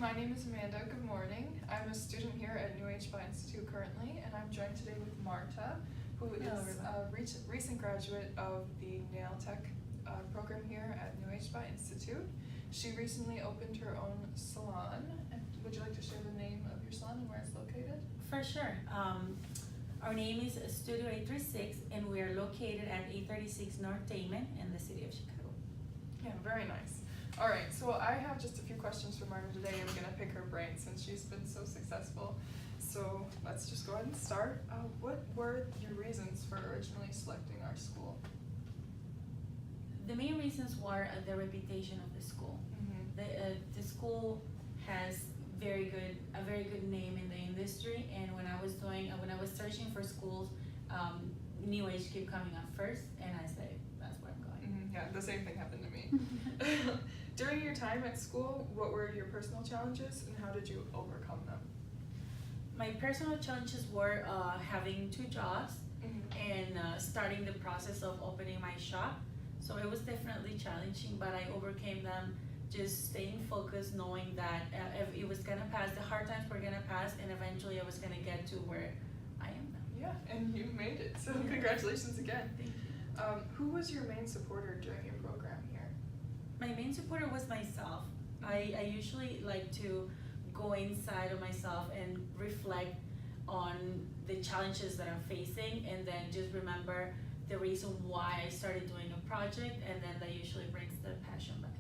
my name is Amanda. Good morning. I'm a student here at New Age Spa Institute currently, and I'm joined today with Marta, who is a recent graduate of the Nail Tech program here at New Age Spa Institute. She recently opened her own salon. And would you like to share the name of your salon and where it's located? For sure. Our name is Studio 836, and we are located at 836 North Damon in the city of Chicago. Yeah, very nice. All right, so I have just a few questions for Marta today. I'm gonna pick her brain since she's been so successful. So let's just go ahead and start. What were your reasons for originally selecting our school? The main reasons were the reputation of the school. The school has a very good name in the industry, and when I was searching for schools, New Age kept coming up first, and I said that's where I'm going. Yeah, the same thing happened to me. During your time at school, what were your personal challenges and how did you overcome them? My personal challenges were having 2 jobs and starting the process of opening my shop. So it was definitely challenging, but I overcame them just staying focused, knowing that if it was gonna pass, the hard times were gonna pass, and eventually I was gonna get to where I am now. Yeah, and you made it, so Yeah. Congratulations again. Thank you. Who was your main supporter during your program here? My main supporter was myself. I usually like to go inside of myself and reflect on the challenges that I'm facing, and then just remember the reason why I started doing a project, and then that usually brings the passion back.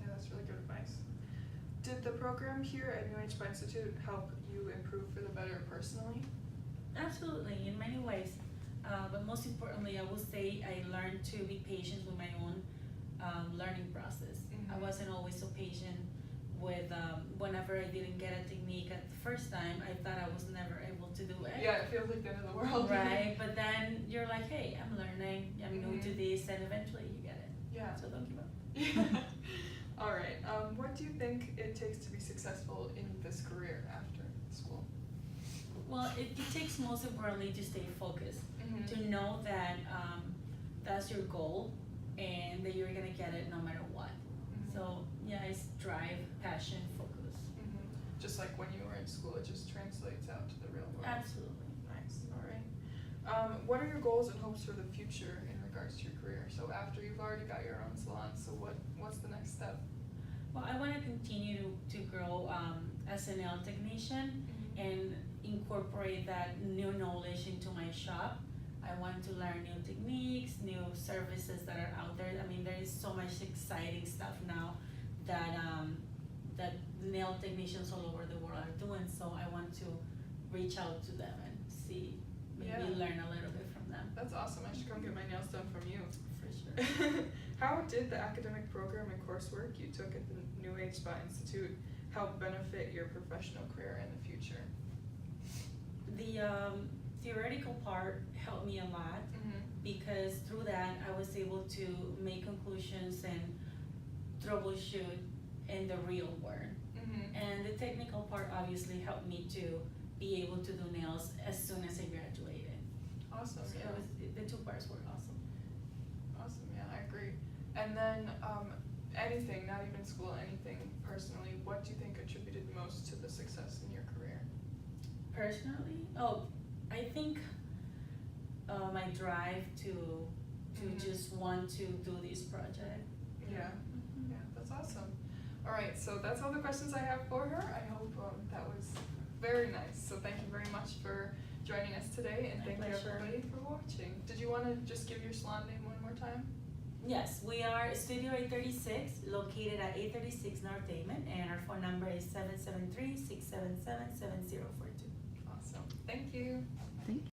Yeah, that's really good advice. Did the program here at New Age Spa Institute help you improve for the better personally? Absolutely, in many ways. But most importantly, I will say I learned to be patient with my own learning process. I wasn't always so patient with whenever I didn't get a technique at the first time, I thought I was never able to do it. Yeah, it feels like the end of the world. Right, but then you're like, hey, I'm learning, I'm new to this, and eventually you get it. Yeah. So don't give up. All right, what do you think it takes to be successful in this career after school? Well, it takes most importantly to stay focused, to know that that's your goal and that you're gonna get it no matter what. So yeah, it's drive, passion, focus. Just like when you were in school, it just translates out to the real world. Absolutely. Nice, all right. What are your goals and hopes for the future in regards to your career? So after you've already got your own salon, so what's the next step? Well, I want to continue to grow as a nail technician and incorporate that new knowledge into my shop. I want to learn new techniques, new services that are out there. I mean, there is so much exciting stuff now that that nail technicians all over the world are doing. So I want to reach out to them and see, maybe learn a little bit from them. That's awesome. I should come get my nails done from you. For sure. How did the academic program and coursework you took at the New Age Spa Institute help benefit your professional career in the future? The theoretical part helped me a lot because through that I was able to make conclusions and troubleshoot in the real world. And the technical part obviously helped me to be able to do nails as soon as I graduated. Awesome. So the 2 parts were awesome. Awesome, yeah, I agree. And then anything, not even school, anything personally, what do you think contributed most to the success in your career? Personally? I think my drive to just want to do this project. Yeah, yeah, that's awesome. All right, so that's all the questions I have for her. I hope that was very nice. So thank you very much for joining us today, and thank you everybody for watching. Did you want to just give your salon name one more time? Yes, we are Studio 836, located at 836 North Damon, and our phone number is 773-677-7042. Awesome. Thank you. Thank you.